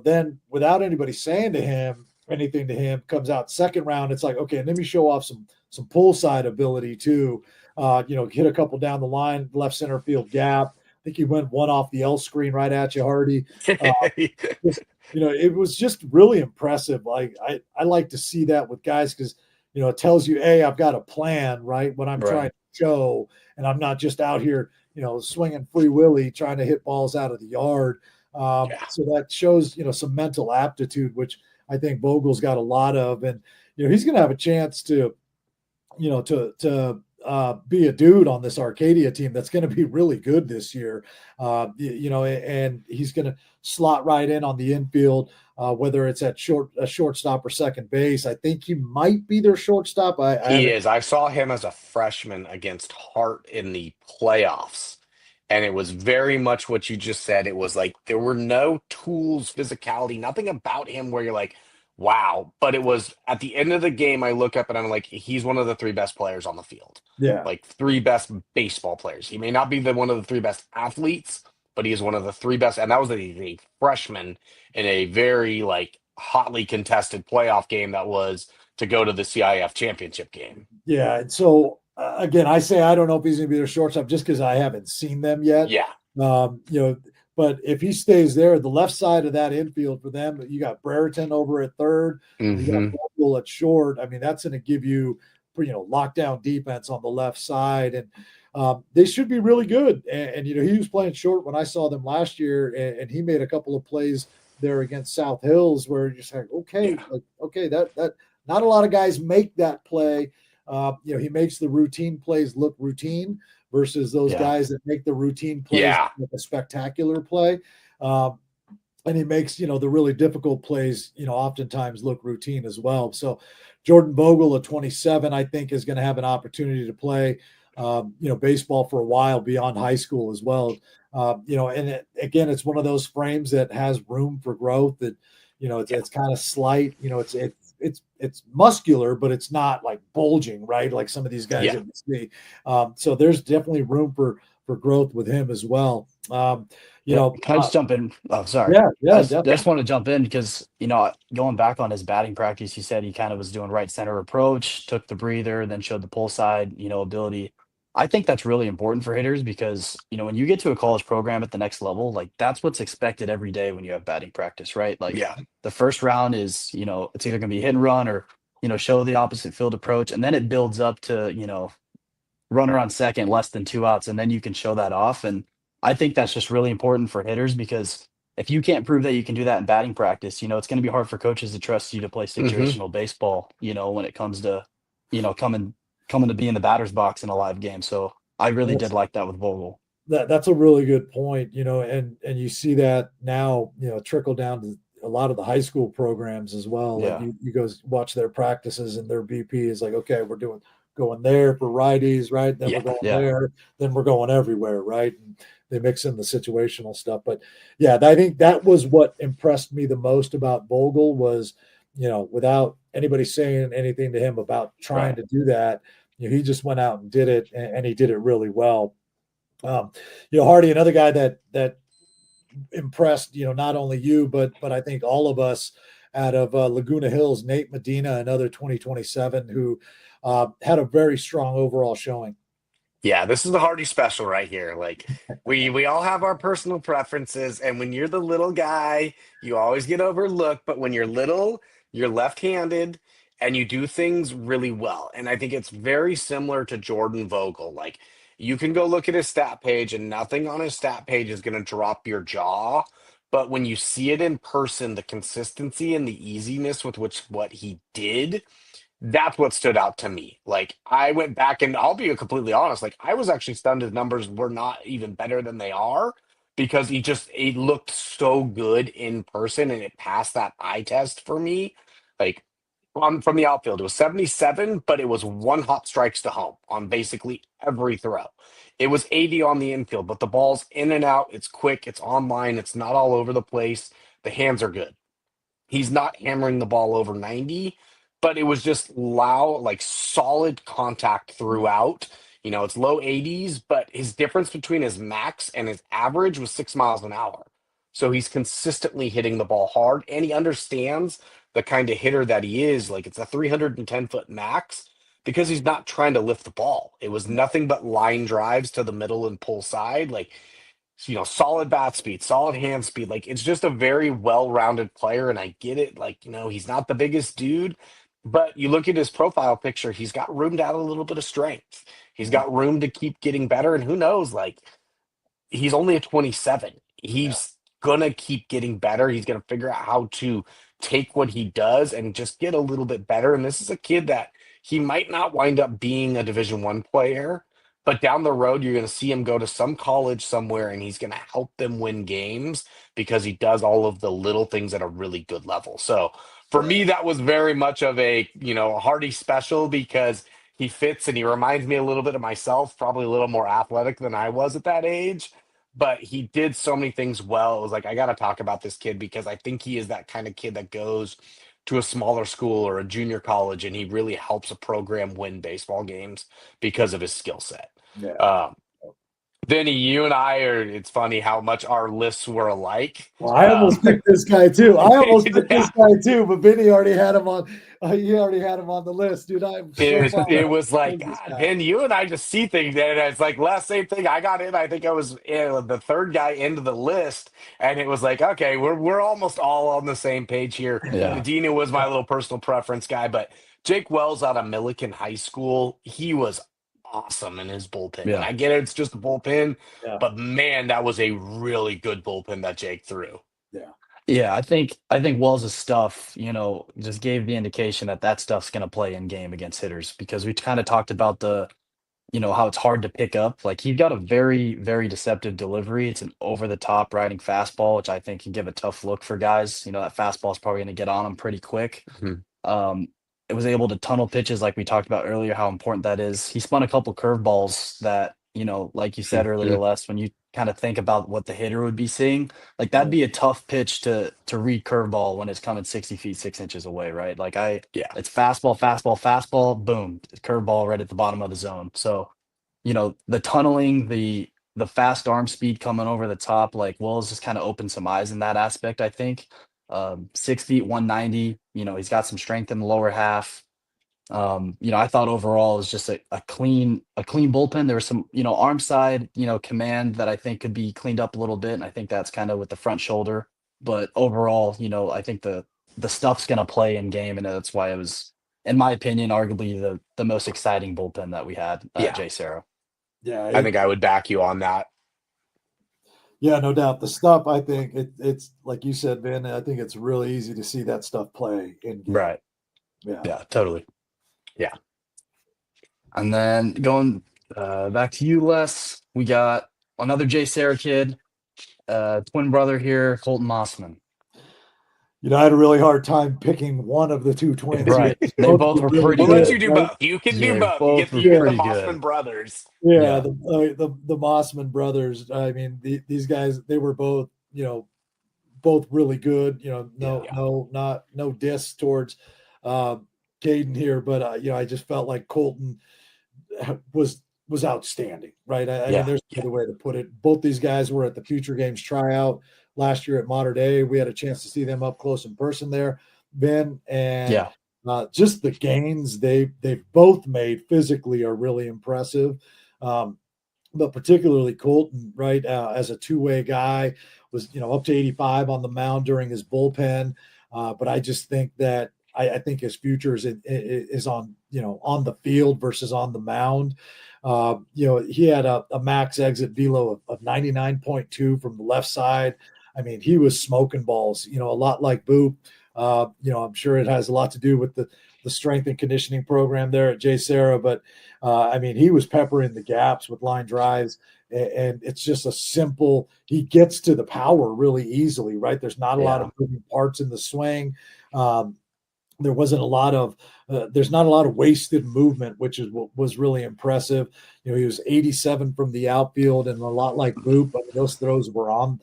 Then without anybody saying anything to him, comes out second round. It's like, okay, let me show off some pull side ability too. Hit a couple down the line, left center field gap. I think he went one off the L screen right at you, Hardy. It was just really impressive. Like I like to see that with guys because it tells you, hey, I've got a plan, right? What I'm trying to show, and I'm not just out here, swinging free willy trying to hit balls out of the yard. So that shows, some mental aptitude, which I think Vogel's got a lot of, and he's going to have a chance to be a dude on this Arcadia team that's going to be really good this year. And he's going to slot right in on the infield, whether it's at shortstop or second base. I think he might be their shortstop. He is. I saw him as a freshman against Hart in the playoffs. And it was very much what you just said. It was like there were no tools, physicality, nothing about him where you're like, wow. But it was at the end of the game, I look up and I'm like, he's one of the 3 best players on the field. Yeah. Like 3 best baseball players. He may not be one of the 3 best athletes, but he is one of the 3 best. And that was a freshman in a very hotly contested playoff game that was to go to the CIF championship game. Yeah. And so again, I say I don't know if he's going to be their shortstop just because I haven't seen them yet. Yeah. But if he stays there, the left side of that infield for them, you got Brereton over at third, you got Vogel at short. I mean, that's going to give you, lockdown defense on the left side, and they should be really good. And he was playing short when I saw them last year, and he made a couple of plays there against South Hills where you're just like, okay, that not a lot of guys make that play. He makes the routine plays look routine versus those guys that make the routine plays look a spectacular play. And he makes, the really difficult plays, oftentimes look routine as well. So Jordan Vogel at 27, I think, is going to have an opportunity to play, baseball for a while beyond high school as well. And again, it's one of those frames that has room for growth that, it's kind of slight, it's muscular, but it's not like bulging, right? Like some of these guys that we see. So there's definitely room for growth with him as well. Can I just jump in? Oh, sorry. Yeah. I just want to jump in because, going back on his batting practice, he said he kind of was doing right center approach, took the breather, then showed the pull side, ability. I think that's really important for hitters because, when you get to a college program at the next level, that's what's expected every day when you have batting practice, right? The first round is, it's either going to be hit and run or, show the opposite field approach. And then it builds up to, runner on second, less than 2 outs, and then you can show that off. And I think that's just really important for hitters because if you can't prove that you can do that in batting practice, it's going to be hard for coaches to trust you to play situational baseball, when it comes to, coming to be in the batter's box in a live game. So I really did like that with Vogel. That's a really good point, and you see that now, trickle down to a lot of the high school programs as well. Yeah. Like you go watch their practices and their BP is like, okay, we're doing going there for righties, right? Then Yeah, we're going yeah. there, then we're going everywhere, right? And they mix in the situational stuff. But yeah, I think that was what impressed me the most about Vogel was, without anybody saying anything to him about trying Right. to do that, he just went out and did it, and he did it really well. Hardy, another guy that impressed, not only you, but I think all of us out of Laguna Hills, Nate Medina, another 2027, who had a very strong overall showing. Yeah, this is the Hardy special right here. Like we all have our personal preferences, and when you're the little guy, you always get overlooked. But when you're little, you're left-handed, and you do things really well. And I think it's very similar to Jordan Vogel. Like you can go look at his stat page, and nothing on his stat page is going to drop your jaw. But when you see it in person, the consistency and the easiness with which what he did, that's what stood out to me. Like I went back and I'll be completely honest, like I was actually stunned his numbers were not even better than they are because he looked so good in person and it passed that eye test for me. Like from the outfield, it was 77, but it was one hot strikes to home on basically every throw. It was 80 on the infield, but the ball's in and out, it's quick, it's online, it's not all over the place. The hands are good. He's not hammering the ball over 90, but it was just loud, like solid contact throughout. It's low 80s, but his difference between his max and his average was 6 miles an hour. So he's consistently hitting the ball hard and he understands the kind of hitter that he is. Like it's a 310-foot max because he's not trying to lift the ball. It was nothing but line drives to the middle and pull side. Like solid bat speed, solid hand speed. Like it's just a very well-rounded player, and I get it. Like, he's not the biggest dude, but you look at his profile picture, he's got room to add a little bit of strength. He's got room to keep getting better, and who knows, like he's only a 27. He's gonna keep getting better. He's gonna figure out how to take what he does and just get a little bit better. And this is a kid that he might not wind up being a Division I player, but down the road, you're going to see him go to some college somewhere and he's going to help them win games because he does all of the little things at a really good level. So for me, that was very much of a, Hardy special because he fits and he reminds me a little bit of myself, probably a little more athletic than I was at that age. But he did so many things well. It was like, I got to talk about this kid because I think he is that kind of kid that goes to a smaller school or a junior college and he really helps a program win baseball games because of his skill set. Yeah. Vinny, you and I it's funny how much our lists were alike. Well, I almost picked this guy too. This guy too, but Vinny already had him on. He already had him on the list, dude. It was like, this God, guy. Vin, you and I just see things, and it's like last same thing. I got in. I think I was the third guy into the list, and it was like, okay, we're almost all on the same page here. Yeah. Medina was my little personal preference guy, but Jake Wells out of Milliken High School, he was awesome in his bullpen. Yeah. And I get it, it's just a bullpen, Yeah. but man, that was a really good bullpen that Jake threw. Yeah, I think Wells' stuff, just gave the indication that stuff's going to play in game against hitters because we kind of talked about how it's hard to pick up. Like he's got a very, very deceptive delivery. It's an over the top riding fastball, which I think can give a tough look for guys. That fastball is probably going to get on them pretty quick. It was able to tunnel pitches like we talked about earlier, how important that is. He spun a couple curveballs that, like you said earlier, Les, when you kind of think about what the hitter would be seeing, like that'd be a tough pitch to read curveball when it's coming 60 feet, 6 inches away, right? Like it's fastball, boom, curveball right at the bottom of the zone. So, the tunneling, the fast arm speed coming over the top, like Wells just kind of opened some eyes in that aspect, I think. 6 feet, 190, he's got some strength in the lower half. I thought overall it was just a clean bullpen. There was some, arm side, command that I think could be cleaned up a little bit. And I think that's kind of with the front shoulder. But overall, I think the stuff's going to play in game. And that's why it was, in my opinion, arguably the most exciting bullpen that we had, 𝐘𝐸𝐤. Yeah. I think I would back you on that. Yeah, no doubt. The stuff, I think it's like you said, Vin, I think it's really easy to see that stuff play in game. Right. Yeah. Yeah, totally. Yeah. And then going back to you, Les, we got another 𝐘𝐸𝐤 kid, twin brother here, Colton Mossman. I had a really hard time picking one of the two twins here. Right. They both were really pretty We'll let good, you good. do right? both. You can do Yeah, both. both were You get the pretty Mossman good. brothers. Yeah, Yeah. the Mossman brothers. I mean, these guys, they were both, both really good. Yeah. No diss towards uh, Caden here, but I just felt like Colton was outstanding, right? I mean, Yeah. there's no other way to put it. Both these guys were at the Future Games tryout last year at Mater Dei. We had a chance to see them up close in person there, Ben, and Yeah. just the gains they've both made physically are really impressive. But particularly Colton, right, as a two-way guy, was up to 85 on the mound during his bullpen. But I just think that I think his future is on on the field versus on the mound. He had a max exit velo of 99.2 from the left side. I mean, he was smoking balls. A lot like Boop. I'm sure it has a lot to do with the strength and conditioning program there at 𝐏𝐸𝐸, but I mean, he was peppering the gaps with line drives, and it's just a simple. He gets to the power really easily, right? There's not a lot Yeah. of moving parts in the swing. Um, there wasn't a lot of there's not a lot of wasted movement, which is what was really impressive. He was 87 from the outfield, and a lot like Boop, I mean, those throws were on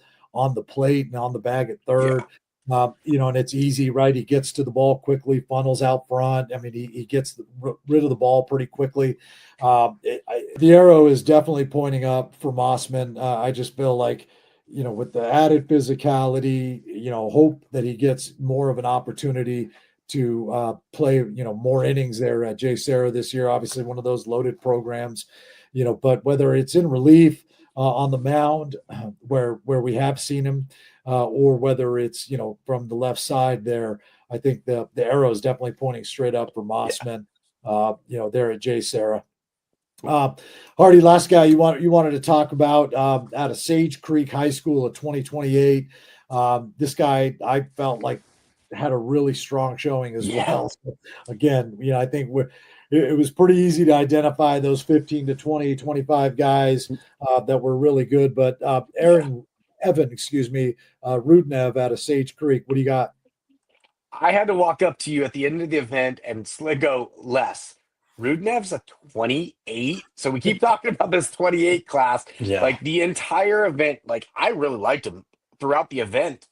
the plate and on the bag at Yeah. third. And it's easy, right? He gets to the ball quickly, funnels out front. I mean, he gets rid of the ball pretty quickly. The arrow is definitely pointing up for Mossman. I just feel like, with the added physicality, hope that he gets more of an opportunity to play, more innings there at 𝐏𝐸𝐸 this year. Obviously, one of those loaded programs, but whether it's in relief on the mound, where we have seen him, or whether it's from the left side there, I think the arrow is definitely pointing straight up for Mossman. There at 𝐏𝐸𝐸. Hardy, last guy you wanted to talk about out of Sage Creek High School of 2028. This guy I felt like had a really strong showing as Yeah. well. So again, I think it was pretty easy to identify those 15 to 20, 25 guys that were really good. But Evan, excuse me, Rudnev out of Sage Creek. What do you got? I had to walk up to you at the end of the event and go, Les, Rudnev's a 28. So we keep talking about this 28 class. Yeah. Like the entire event, like I really liked him throughout the event.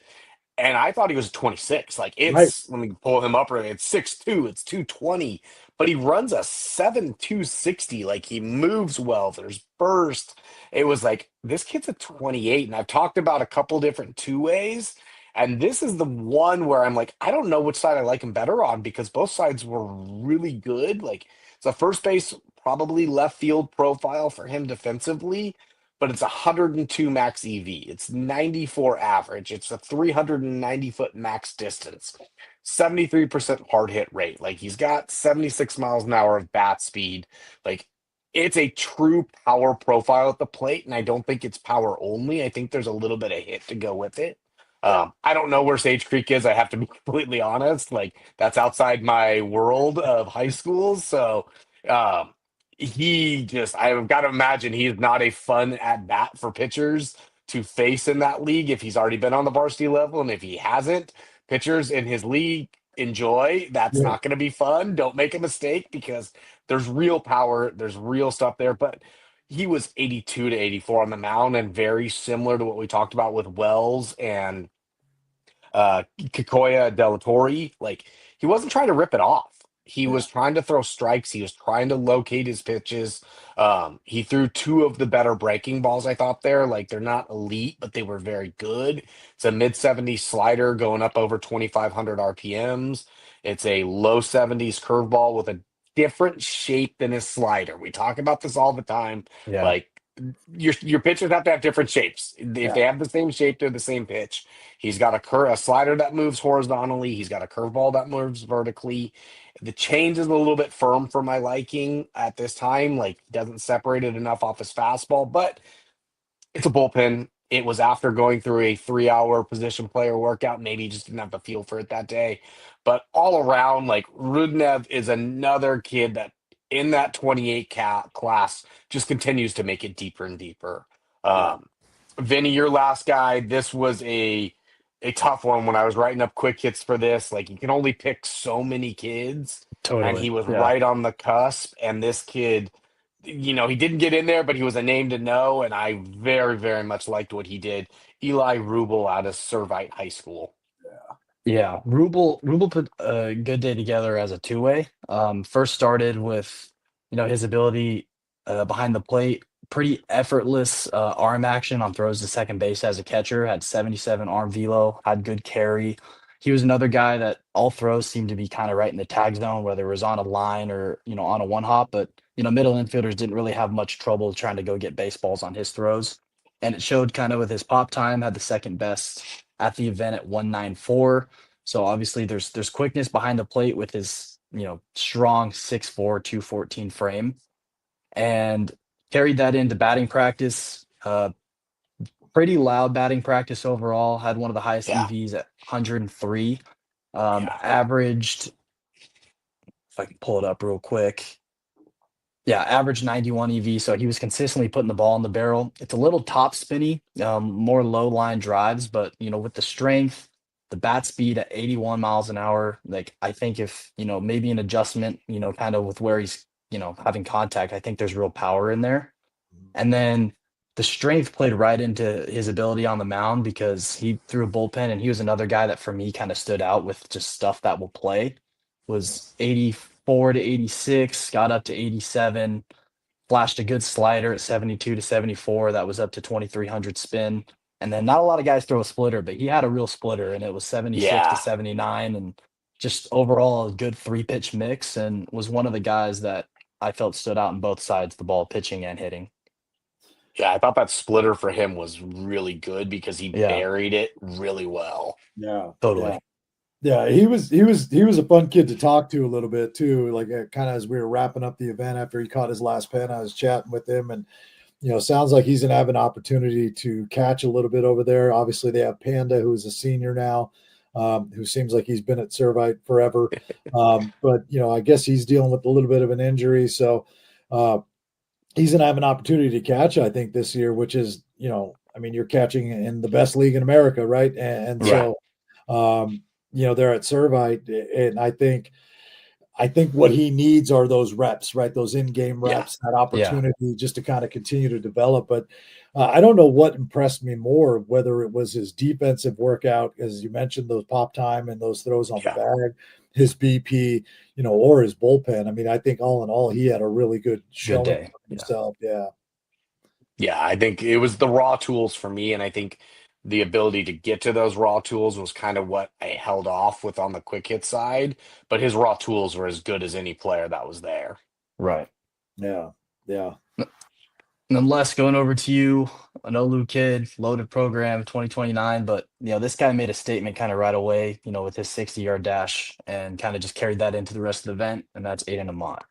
And I thought he was 26. Like Right. let me pull him up. It's 6'2", it's 220, but he runs a 7.260. Like he moves well. There's burst. It was like, this kid's a 28. And I've talked about a couple different two ways. And this is the one where I'm like, I don't know which side I like him better on because both sides were really good. Like it's a first base, probably left field profile for him defensively, but it's 102 max EV. It's 94 average. It's a 390-foot max distance, 73% hard hit rate. Like he's got 76 miles an hour of bat speed. Like it's a true power profile at the plate, and I don't think it's power only. I think there's a little bit of hit to go with it. I don't know where Sage Creek is. I have to be completely honest. Like that's outside my world of high schools. So um, I've got to imagine he's not a fun at bat for pitchers to face in that league if he's already been on the varsity level. And if he hasn't, pitchers in his league enjoy. That's Yeah. not going to be fun. Don't make a mistake because there's real power, there's real stuff there. But he was 82 to 84 on the mound and very similar to what we talked about with Wells and 𝐘𝐚𝐫𝐿a. Like he wasn't trying to rip it off. He Yeah. was trying to throw strikes. He was trying to locate his pitches. He threw two of the better breaking balls, I thought there. Like they're not elite, but they were very good. It's a mid 70s slider going up over 2,500 RPMs. It's a low 70s curveball with a different shape than his slider. We talk about this all the time. Yeah. Like your pitchers have to have different shapes. If Yeah. they have the same shape, they're the same pitch. He's got a slider that moves horizontally. He's got a curveball that moves vertically. The change is a little bit firm for my liking at this time. Like doesn't separate it enough off his fastball, but it's a bullpen. It was after going through a 3-hour position player workout. Maybe he just didn't have the feel for it that day. But all around, like Rudnev is another kid that in that 28 class just continues to make it deeper and deeper. Yeah. Vinny, your last guy, this was a tough one when I was writing up quick hits for this. Like, you can only pick so many kids, and Totally. he was Yeah. right on the cusp. And this kid, he didn't get in there, but he was a name to know. And I very, very much liked what he did. Eli Rubel out of Servite High School. Yeah, Rubel put a good day together as a two-way. First started with, his ability behind the plate, pretty effortless arm action on throws to second base as a catcher, had 77 arm velo, had good carry. He was another guy that all throws seemed to be kind of right in the tag zone, whether it was on a line or, on a one hop. But, middle infielders didn't really have much trouble trying to go get baseballs on his throws. And it showed kind of with his pop time, had the second best at the event at 194. So obviously there's quickness behind the plate with his, strong 6'4", 214 frame, and carried that into batting practice. Pretty loud batting practice overall. Had one of the highest Yeah. EVs at 103. Yeah. Averaged, if I can pull it up real quick. Yeah, average 91 EV. So he was consistently putting the ball in the barrel. It's a little top spinny, more low line drives, but with the strength, the bat speed at 81 miles an hour, like I think if, maybe an adjustment, kind of with where he's, having contact, I think there's real power in there. And then the strength played right into his ability on the mound because he threw a bullpen, and he was another guy that for me kind of stood out with just stuff that will play. Was 84 to 86, got up to 87, flashed a good slider at 72 to 74. That was up to 2,300 spin. And then not a lot of guys throw a splitter, but he had a real splitter, and it was 76 to Yeah. 79. And just overall a good three-pitch mix, and was one of the guys that I felt stood out on both sides of the ball, pitching and hitting. Yeah, I thought that splitter for him was really good because he Yeah. buried it really well. Yeah, Totally. yeah. He was a fun kid to talk to a little bit too. Like kind of as we were wrapping up the event after he caught his last pen, I was chatting with him, and sounds like he's gonna have an opportunity to catch a little bit over there. Obviously, they have Panda, who's a senior now, who seems like he's been at Servite forever. But I guess he's dealing with a little bit of an injury, so he's gonna have an opportunity to catch, I think, this year, which is, I mean, you're catching in the best league in America, right? And so, they're at Servite, and I think what he needs are those reps, right? Those in-game reps, that opportunity just to kind of continue to develop. But I don't know what impressed me more, whether it was his defensive workout, as you mentioned, those pop time and those throws on the bag, his BP, or his bullpen. I mean, I think all in all, he had a really good showing day. for himself. Yeah. Yeah, I think it was the raw tools for me, and I think the ability to get to those raw tools was kind of what I held off with on the quick hit side. But his raw tools were as good as any player that was there. Right. Yeah. Yeah. And then Les, going over to you, an Olu kid, loaded program, 2029. But, this guy made a statement kind of right away, with his 60-yard dash, and kind of just carried that into the rest of the event. And that's Aiden Amott.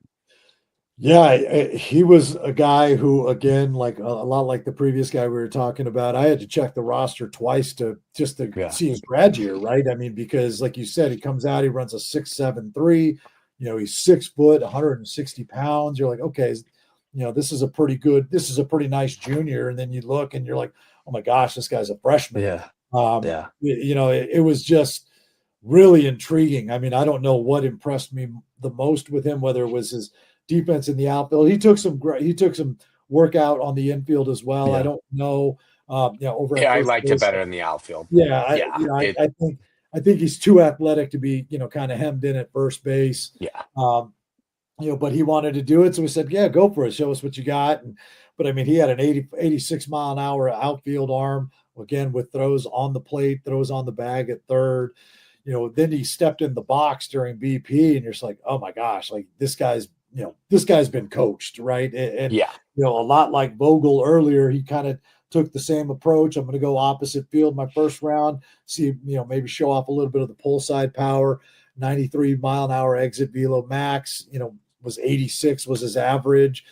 Yeah, he was a guy who, again, like a lot like the previous guy we were talking about, I had to check the roster twice to see his grad year, right? I mean, because like you said, he comes out, he runs a 6'7" 3", he's 6 foot, 160 pounds. You're like, okay, this is a pretty nice junior. And then you look and you're like, oh my gosh, this guy's a freshman. Yeah. It was just really intriguing. I mean, I don't know what impressed me the most with him, whether it was his defense in the outfield. He took some workout on the infield as well. Yeah. I don't know. Over at I first liked base, it better in the outfield. Yeah, I think he's too athletic to be kind of hemmed in at first base. Yeah. But he wanted to do it, so we said, "Yeah, go for it. Show us what you got." But I mean, he had an 86 mile an hour outfield arm, again with throws on the plate, throws on the bag at third. Then he stepped in the box during BP, and you're just like, "Oh my gosh, like this guy's been coached, right?" And a lot like Vogel earlier, he kind of took the same approach. I'm going to go opposite field my first round, see, maybe show off a little bit of the pull side power. 93 mile an hour exit velo max, was 86 was his average.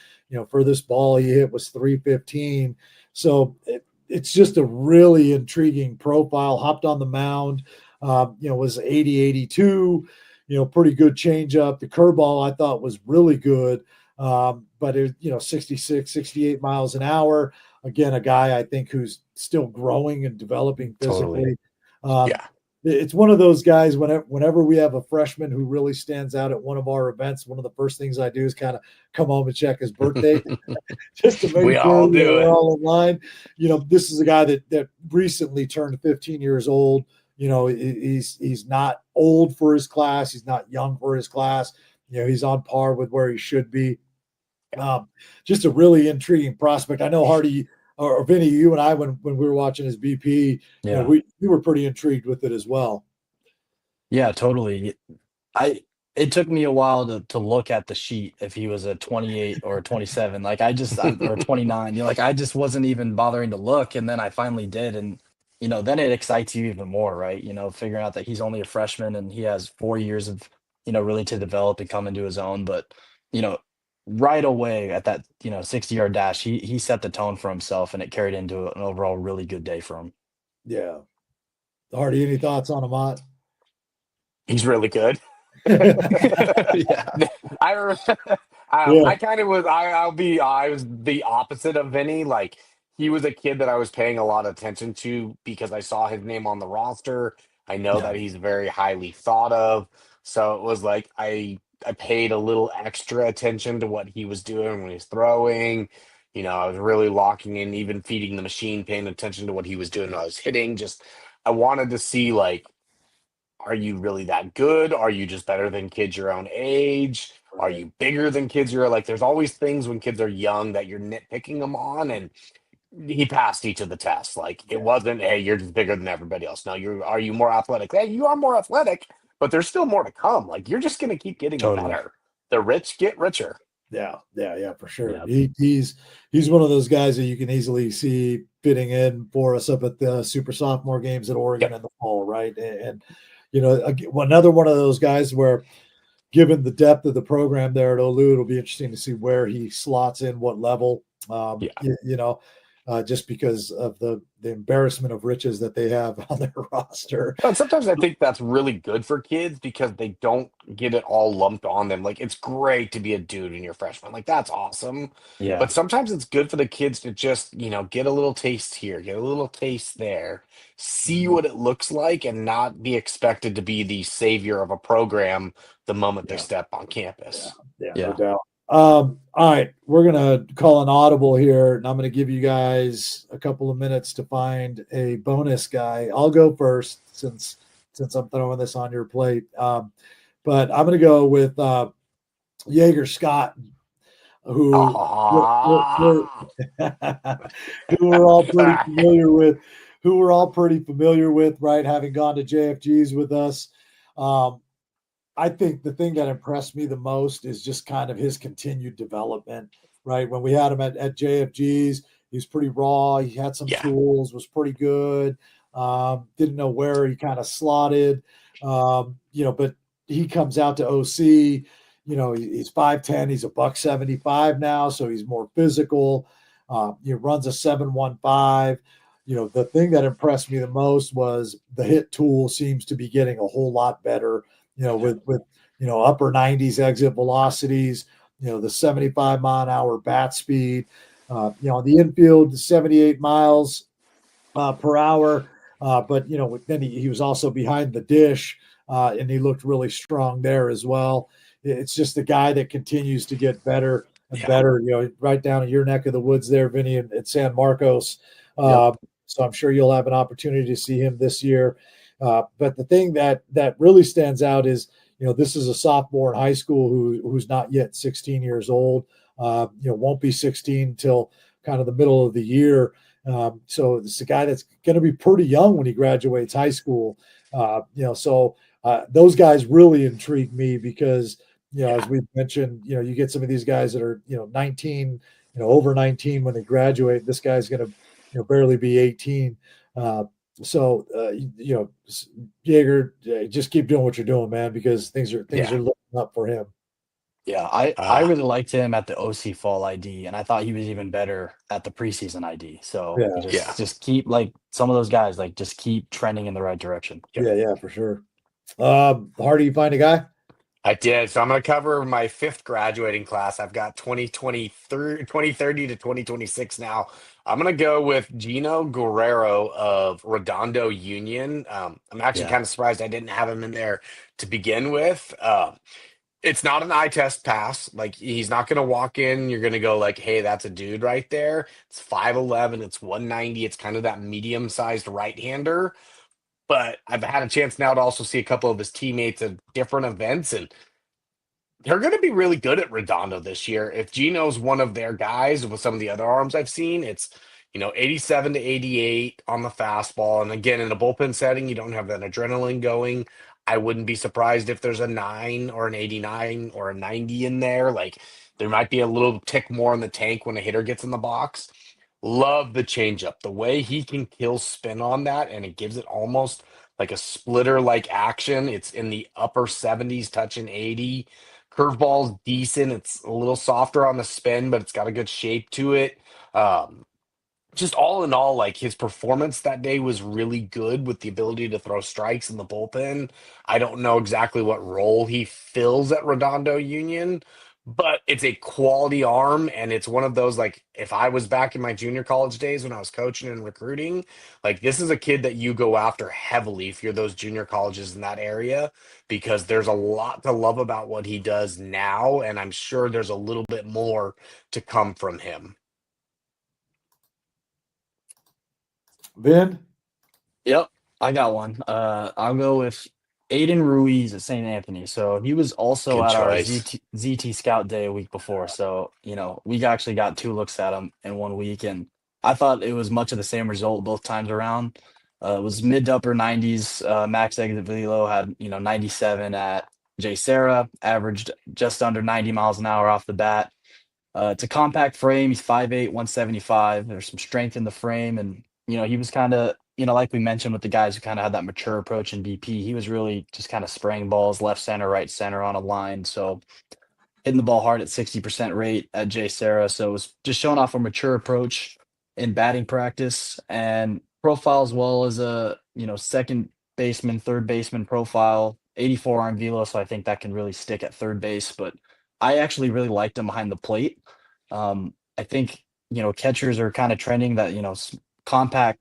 For this ball he hit was 315. So it's just a really intriguing profile. Hopped on the mound, was 80-82. Pretty good changeup. The curveball I thought was really good, but it 66, 68 miles an hour. Again, a guy I think who's still growing and developing physically. Yeah. It's one of those guys. Whenever we have a freshman who really stands out at one of our events, one of the first things I do is kind of come home and check his birthday, just to make We sure all do we're it. all in line. This is a guy that recently turned 15 years old. He's not old for his class. He's not young for his class. He's on par with where he should be. Just a really intriguing prospect. I know Hardy or Vinny, you and I, when we were watching his BP, Yeah. we were pretty intrigued with it as well. Yeah, totally. It took me a while to look at the sheet if he was a 28 or a 27. Like or 29. I just wasn't even bothering to look, and then I finally did, and then it excites you even more, right? Figuring out that he's only a freshman and he has 4 years of really to develop and come into his own. But you know, right away at that 60-yard dash, he set the tone for himself, and it carried into an overall really good day for him. Yeah. Hardy, any thoughts on Amat? He's really good. Yeah. I kind of was. I was the opposite of Vinny. Like, he was a kid that I was paying a lot of attention to because I saw his name on the roster. I know that he's very highly thought of. So it was like I paid a little extra attention to what he was doing when he's throwing. I was really locking in, even feeding the machine, paying attention to what he was doing when I was hitting. Just, I wanted to see, like, are you really that good? Are you just better than kids your own age? Are you bigger than kids your like? There's always things when kids are young that you're nitpicking them on, and he passed each of the tests. Like, it wasn't, hey, you're just bigger than everybody else. No, are you more athletic? Hey, you are more athletic, but there's still more to come. Like, you're just gonna keep getting Totally. better. The rich get richer. Yeah, for sure. Yeah. He's one of those guys that you can easily see fitting in for us up at the super sophomore games at Oregon in the fall, right? And another one of those guys where, given the depth of the program there at Olu, it'll be interesting to see where he slots in, what level. Just because of the embarrassment of riches that they have on their roster. And sometimes I think that's really good for kids because they don't get it all lumped on them. Like, it's great to be a dude in your freshman. Like, that's awesome. Yeah. But sometimes it's good for the kids to just, get a little taste here, get a little taste there, see what it looks like, and not be expected to be the savior of a program the moment they step on campus. Yeah, no doubt. All right, we're gonna call an audible here, and I'm gonna give you guys a couple of minutes to find a bonus guy. I'll go first since I'm throwing this on your plate. But I'm gonna go with 𝐘𝐸𝐢𝐬𝐬𝐿, who we're all pretty familiar with. Right? Having gone to JFGs with us. I think the thing that impressed me the most is just kind of his continued development, right? When we had him at JFGs, he was pretty raw. He had some tools, was pretty good. Didn't know where he kind of slotted, but he comes out to OC, he's 5'10", he's a $175 now. So he's more physical. He runs a 7.15. The thing that impressed me the most was the hit tool seems to be getting a whole lot better. With upper 90s exit velocities, the 75 mile an hour bat speed, on the infield, 78 miles per hour. But then he was also behind the dish, and he looked really strong there as well. It's just a guy that continues to get better and better. Right down in your neck of the woods there, Vinny, at San Marcos. So I'm sure you'll have an opportunity to see him this year. But the thing that really stands out is, this is a sophomore in high school who's not yet 16 years old. Won't be 16 until kind of the middle of the year. So this is a guy that's going to be pretty young when he graduates high school. So those guys really intrigue me because, as we mentioned, you get some of these guys that are, 19, over 19 when they graduate. This guy's going to, barely be 18. So 𝐘𝐸𝐢𝐬𝐬𝐿, just keep doing what you're doing, man, because things are looking up for him. Yeah, I really liked him at the OC Fall ID, and I thought he was even better at the preseason ID. So just keep, like, some of those guys, like, just keep trending in the right direction. Yeah, for sure. Hardy, you find a guy? I did. So I'm going to cover my fifth graduating class. I've got 2030 to 2026 now. I'm going to go with Gino Guerrero of Redondo Union. I'm actually Yeah. kind of surprised I didn't have him in there to begin with. It's not an eye test pass. Like, he's not going to walk in. You're going to go like, hey, that's a dude right there. It's 5'11". It's 190. It's kind of that medium sized right hander. But I've had a chance now to also see a couple of his teammates at different events, and they're going to be really good at Redondo this year. If Gino's one of their guys with some of the other arms I've seen, it's 87 to 88 on the fastball. And again, in a bullpen setting, you don't have that adrenaline going. I wouldn't be surprised if there's a 9 or an 89 or a 90 in there. Like, there might be a little tick more in the tank when a hitter gets in the box. Love the changeup. The way he can kill spin on that, and it gives it almost like a splitter like action. It's in the upper 70s, touching 80. Curveball's decent. It's a little softer on the spin, but it's got a good shape to it. Just all in all, like, his performance that day was really good with the ability to throw strikes in the bullpen. I don't know exactly what role he fills at Redondo Union, but it's a quality arm, and it's one of those, like, if I was back in my junior college days when I was coaching and recruiting, like, this is a kid that you go after heavily if you're those junior colleges in that area, because there's a lot to love about what he does now, and I'm sure there's a little bit more to come from him. Vin? Yep, I got one. I'll go with Aiden Ruiz at St. Anthony. So he was also Good at our choice. ZT Scout Day a week before. So, we actually got 2 looks at him in 1 week, and I thought it was much of the same result both times around. It was mid to upper 90s. Max exit velo had 97 at 𝐘𝐸𝐢𝐬𝐬𝐿, averaged just under 90 miles an hour off the bat. It's a compact frame. He's 5'8", 175. There's some strength in the frame. And, he was kind of, like we mentioned with the guys who kind of had that mature approach in BP, he was really just kind of spraying balls left center, right center on a line. So hitting the ball hard at 60% rate at 𝐘𝐸𝐢𝐬𝐿. So it was just showing off a mature approach in batting practice and profile, as well as a, second baseman, third baseman profile, 84 arm velo. So I think that can really stick at third base. But I actually really liked him behind the plate. I think, catchers are kind of trending that, compact,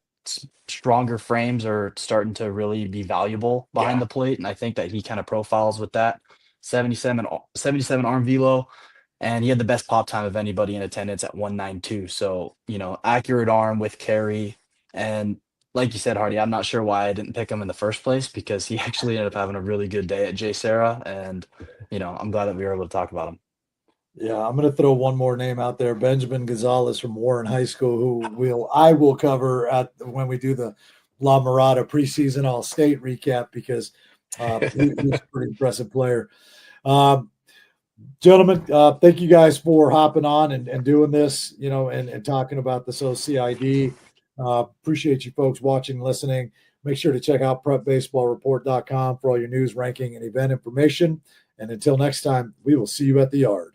stronger frames are starting to really be valuable behind Yeah. the plate. And I think that he kind of profiles with that 77 arm velo. And he had the best pop time of anybody in attendance at 192. So, accurate arm with carry. And like you said, Hardy, I'm not sure why I didn't pick him in the first place, because he actually ended up having a really good day at 𝐘𝐸𝐢𝐬𝐿. And, I'm glad that we were able to talk about him. Yeah, I'm going to throw one more name out there, Benjamin Gonzalez from Warren High School, who I will cover when we do the La Mirada preseason All-State recap, because he's a pretty impressive player. Gentlemen, thank you guys for hopping on and doing this, and talking about this OCID. Appreciate you folks watching, listening. Make sure to check out prepbaseballreport.com for all your news, ranking, and event information. And until next time, we will see you at the yard.